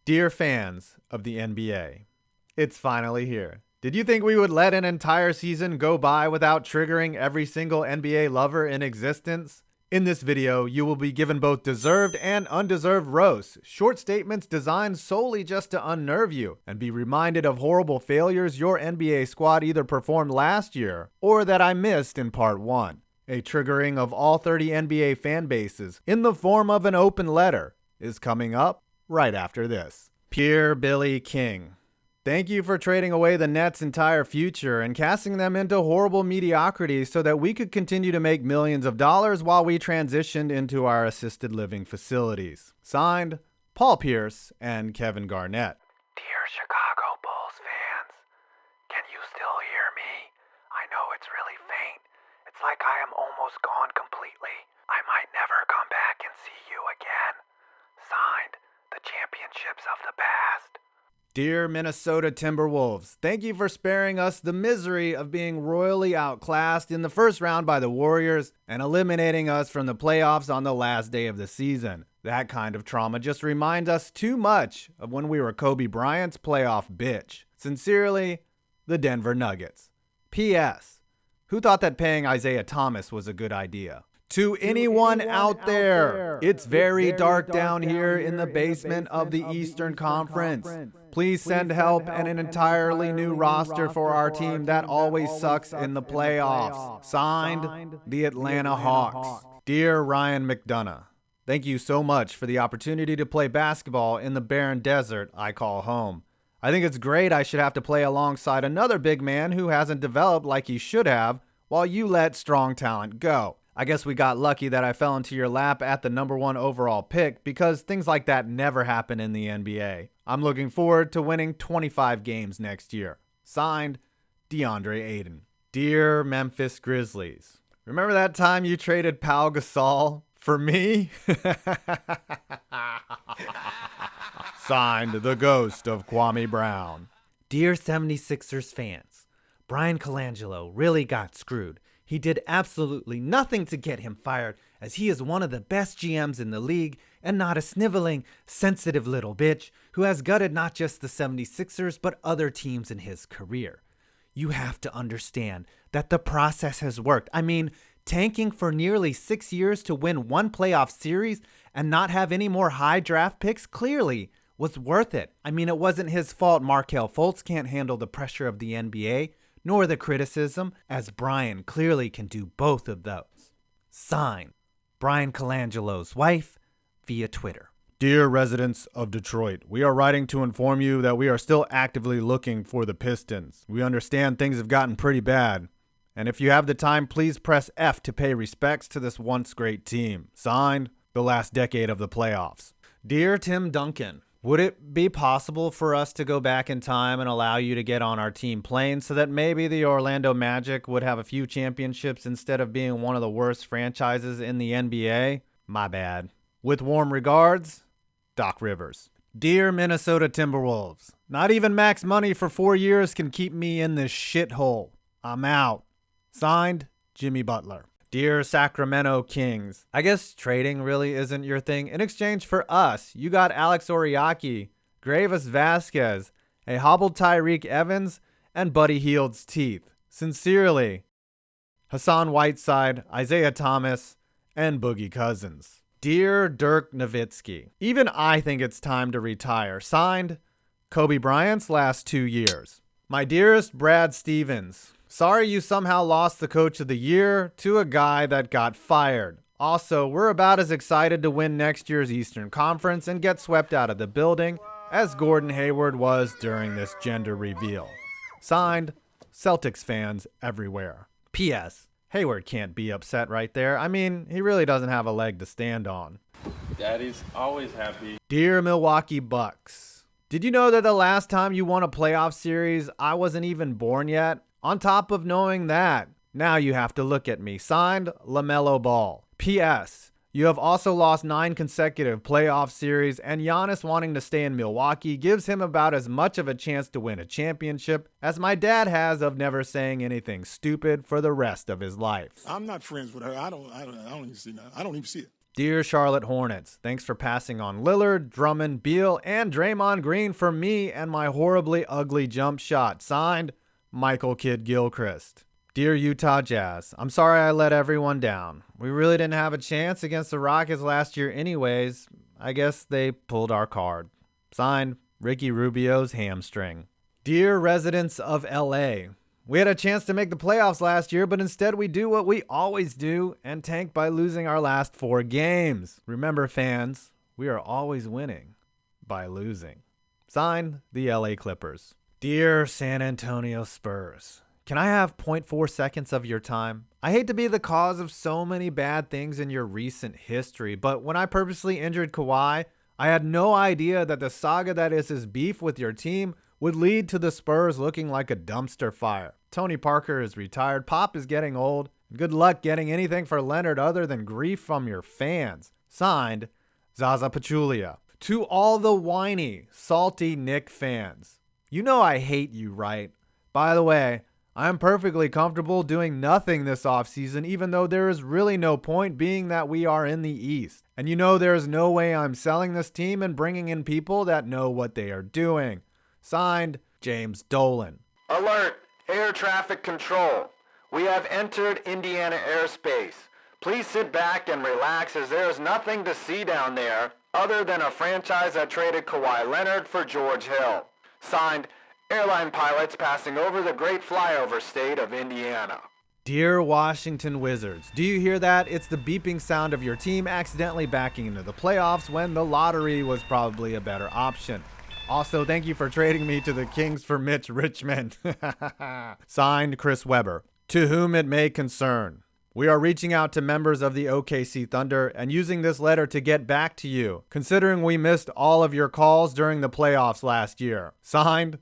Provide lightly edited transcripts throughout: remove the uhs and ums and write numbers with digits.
Dear fans of the NBA, it's finally here. Did you think we would let an entire season go by without triggering every single NBA lover in existence? In this video, you will be given both deserved and undeserved roasts, short statements designed solely just to unnerve you, and be reminded of horrible failures your NBA squad either performed last year or that I missed in part 1. A triggering of all 30 NBA fan bases in the form of an open letter is coming up right after this. Dear Billy King, thank you for trading away the Nets' entire future and casting them into horrible mediocrity so that we could continue to make millions of dollars while we transitioned into our assisted living facilities. Signed, Paul Pierce and Kevin Garnett. Dear Chicago Bulls fans, can you still hear me? I know it's really faint. It's like I am almost gone completely. I might never come back and see you again. Signed, the championships of the past. Dear Minnesota Timberwolves, thank you for sparing us the misery of being royally outclassed in the first round by the Warriors and eliminating us from the playoffs on the last day of the season. That kind of trauma just reminds us too much of when we were Kobe Bryant's playoff bitch. Sincerely, the Denver Nuggets. P.S. Who thought that paying Isaiah Thomas was a good idea? To anyone out there, it's very dark down here in the basement of the Eastern Conference. Please send help and an entirely new roster for our team that always sucks in the playoffs. Signed, the Atlanta Hawks. Dear Ryan McDonough, thank you so much for the opportunity to play basketball in the barren desert I call home. I think it's great I should have to play alongside another big man who hasn't developed like he should have while you let strong talent go. I guess we got lucky that I fell into your lap at the number 1 overall pick because things like that never happen in the NBA. I'm looking forward to winning 25 games next year. Signed, DeAndre Ayton. Dear Memphis Grizzlies, remember that time you traded Pau Gasol for me? Signed, the ghost of Kwame Brown. Dear 76ers fans, Brian Colangelo really got screwed. He did absolutely nothing to get him fired, as he is one of the best GMs in the league and not a sniveling, sensitive little bitch who has gutted not just the 76ers but other teams in his career. You have to understand that the process has worked. I mean, tanking for nearly 6 years to win one playoff series and not have any more high draft picks clearly was worth it. I mean, it wasn't his fault Markelle Fultz can't handle the pressure of the NBA, nor the criticism, as Brian clearly can do both of those. Signed, Brian Colangelo's wife, via Twitter. Dear residents of Detroit, we are writing to inform you that we are still actively looking for the Pistons. We understand things have gotten pretty bad, and if you have the time, please press F to pay respects to this once great team. Signed, the last decade of the playoffs. Dear Tim Duncan, would it be possible for us to go back in time and allow you to get on our team plane so that maybe the Orlando Magic would have a few championships instead of being one of the worst franchises in the NBA? My bad. With warm regards, Doc Rivers. Dear Minnesota Timberwolves, not even max money for 4 years can keep me in this shithole. I'm out. Signed, Jimmy Butler. Dear Sacramento Kings, I guess trading really isn't your thing. In exchange for us, you got Alex Oriaki, Gravis Vasquez, a hobbled Tyreek Evans, and Buddy Hield's teeth. Sincerely, Hassan Whiteside, Isaiah Thomas, and Boogie Cousins. Dear Dirk Nowitzki, even I think it's time to retire. Signed, Kobe Bryant's last 2 years. My dearest Brad Stevens, sorry you somehow lost the coach of the year to a guy that got fired. Also, we're about as excited to win next year's Eastern Conference and get swept out of the building as Gordon Hayward was during this gender reveal. Signed, Celtics fans everywhere. P.S. Hayward can't be upset right there. I mean, he really doesn't have a leg to stand on. Daddy's always happy. Dear Milwaukee Bucks, did you know that the last time you won a playoff series, I wasn't even born yet? On top of knowing that, now you have to look at me. Signed, LaMelo Ball. P.S. You have also lost 9 consecutive playoff series, and Giannis wanting to stay in Milwaukee gives him about as much of a chance to win a championship as my dad has of never saying anything stupid for the rest of his life. I'm not friends with her. I don't even see that. I don't even see it. Dear Charlotte Hornets, thanks for passing on Lillard, Drummond, Beal, and Draymond Green for me and my horribly ugly jump shot. Signed, Michael Kidd Gilchrist. Dear Utah Jazz, I'm sorry I let everyone down. We really didn't have a chance against the Rockets last year anyways. I guess they pulled our card. Signed, Ricky Rubio's hamstring. Dear residents of LA, we had a chance to make the playoffs last year, but instead we do what we always do and tank by losing our last 4 games. Remember, fans, we are always winning by losing. Signed, the LA Clippers. Dear San Antonio Spurs, can I have 0.4 seconds of your time? I hate to be the cause of so many bad things in your recent history, but when I purposely injured Kawhi, I had no idea that the saga that is his beef with your team would lead to the Spurs looking like a dumpster fire. Tony Parker is retired, Pop is getting old. Good luck getting anything for Leonard other than grief from your fans. Signed, Zaza Pachulia. To all the whiny, salty Knick fans, you know I hate you, right? By the way, I am perfectly comfortable doing nothing this offseason, even though there is really no point being that we are in the East. And you know there is no way I'm selling this team and bringing in people that know what they are doing. Signed, James Dolan. Alert! Air traffic control. We have entered Indiana airspace. Please sit back and relax as there is nothing to see down there other than a franchise that traded Kawhi Leonard for George Hill. Signed, airline pilots passing over the great flyover state of Indiana. Dear Washington Wizards, do you hear that? It's the beeping sound of your team accidentally backing into the playoffs when the lottery was probably a better option. Also, thank you for trading me to the Kings for Mitch Richmond. Signed, Chris Webber. To whom it may concern, we are reaching out to members of the OKC Thunder and using this letter to get back to you, considering we missed all of your calls during the playoffs last year. Signed,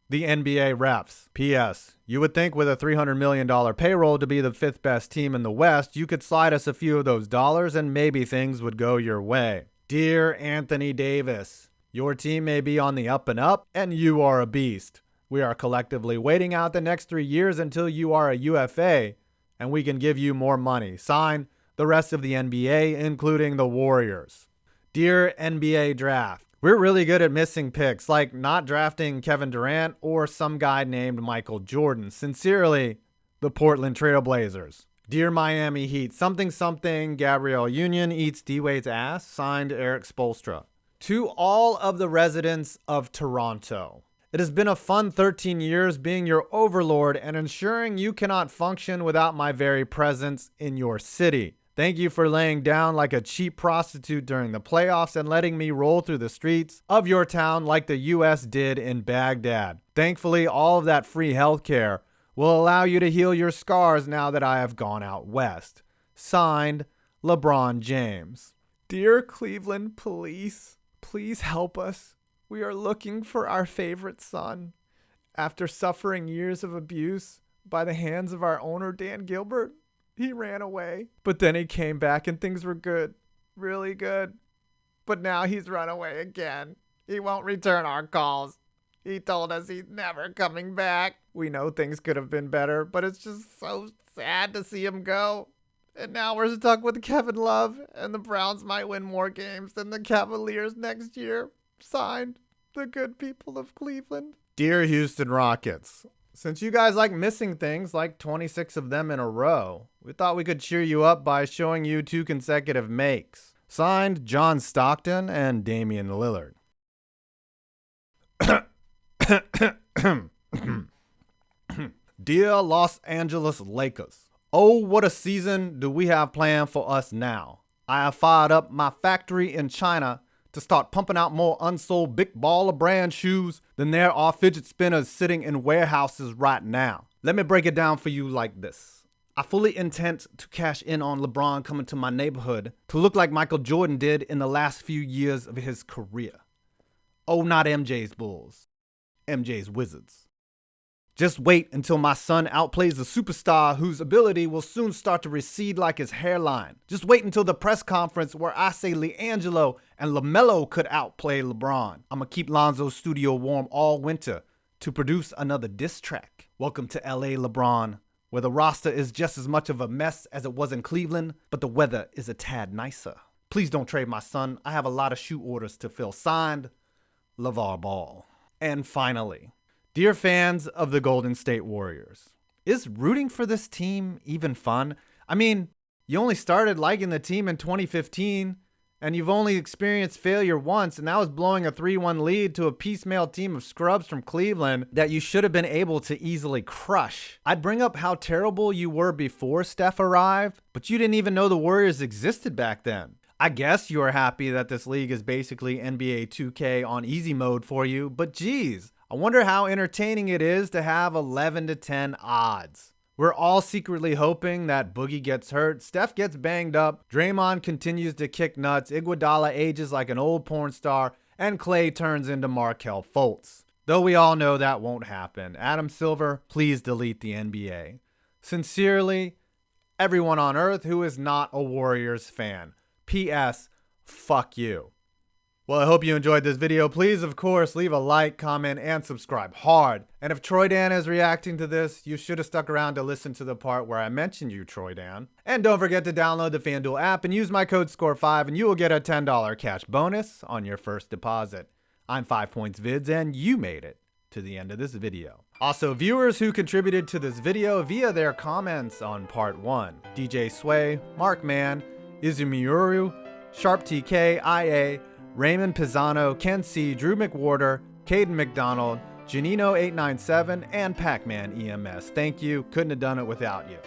the NBA refs. P.S. You would think with a $300 million payroll to be the 5th best team in the West, you could slide us a few of those dollars and maybe things would go your way. Dear Anthony Davis, your team may be on the up and up, and you are a beast. We are collectively waiting out the next 3 years until you are a UFA, and we can give you more money. Sign, the rest of the NBA, including the Warriors. Dear NBA Draft, we're really good at missing picks, like not drafting Kevin Durant or some guy named Michael Jordan. Sincerely, the Portland Trail Blazers. Dear Miami Heat, something, Gabrielle Union eats D-Wade's ass. Signed, Eric Spoelstra. To all of the residents of Toronto, it has been a fun 13 years being your overlord and ensuring you cannot function without my very presence in your city. Thank you for laying down like a cheap prostitute during the playoffs and letting me roll through the streets of your town like the U.S. did in Baghdad. Thankfully, all of that free healthcare will allow you to heal your scars now that I have gone out west. Signed, LeBron James. Dear Cleveland police, please help us. We are looking for our favorite son. After suffering years of abuse by the hands of our owner, Dan Gilbert, he ran away. But then he came back and things were good. Really good. But now he's run away again. He won't return our calls. He told us he's never coming back. We know things could have been better, but it's just so sad to see him go. And now we're stuck with Kevin Love, and the Browns might win more games than the Cavaliers next year. Signed, the good people of Cleveland. Dear Houston Rockets, since you guys like missing things, like 26 of them in a row, we thought we could cheer you up by showing you 2 consecutive makes. Signed, John Stockton and Damian Lillard. Dear Los Angeles Lakers, oh, what a season do we have planned for us now. I have fired up my factory in China to start pumping out more unsold big baller brand shoes than there are fidget spinners sitting in warehouses right now. Let me break it down for you like this. I fully intend to cash in on LeBron coming to my neighborhood to look like Michael Jordan did in the last few years of his career. Oh, not MJ's Bulls. MJ's Wizards. Just wait until my son outplays the superstar whose ability will soon start to recede like his hairline. Just wait until the press conference where I say LiAngelo and LaMelo could outplay LeBron. I'ma keep Lonzo's studio warm all winter to produce another diss track. Welcome to LA, LeBron, where the roster is just as much of a mess as it was in Cleveland, but the weather is a tad nicer. Please don't trade my son. I have a lot of shoe orders to fill. Signed, LeVar Ball. And finally, dear fans of the Golden State Warriors, is rooting for this team even fun? I mean, you only started liking the team in 2015, and you've only experienced failure once, and that was blowing a 3-1 lead to a piecemeal team of scrubs from Cleveland that you should have been able to easily crush. I'd bring up how terrible you were before Steph arrived, but you didn't even know the Warriors existed back then. I guess you are happy that this league is basically NBA 2K on easy mode for you, but geez, I wonder how entertaining it is to have 11-10 odds. We're all secretly hoping that Boogie gets hurt, Steph gets banged up, Draymond continues to kick nuts, Iguodala ages like an old porn star, and Klay turns into Markelle Fultz. Though we all know that won't happen. Adam Silver, please delete the NBA. Sincerely, everyone on earth who is not a Warriors fan. P.S. Fuck you. Well, I hope you enjoyed this video. Please, of course, leave a like, comment, and subscribe hard. And if Troy Dan is reacting to this, you should have stuck around to listen to the part where I mentioned you, Troy Dan. And don't forget to download the FanDuel app and use my code SCORE5 and you will get a $10 cash bonus on your first deposit. I'm 5Points Vids and you made it to the end of this video. Also, viewers who contributed to this video via their comments on part 1. DJ Sway, Mark Mann, Izumiuru, Sharp TK, IA, Raymond Pisano, Ken C, Drew McWhorter, Caden McDonald, Janino897, and Pac-Man EMS. Thank you. Couldn't have done it without you.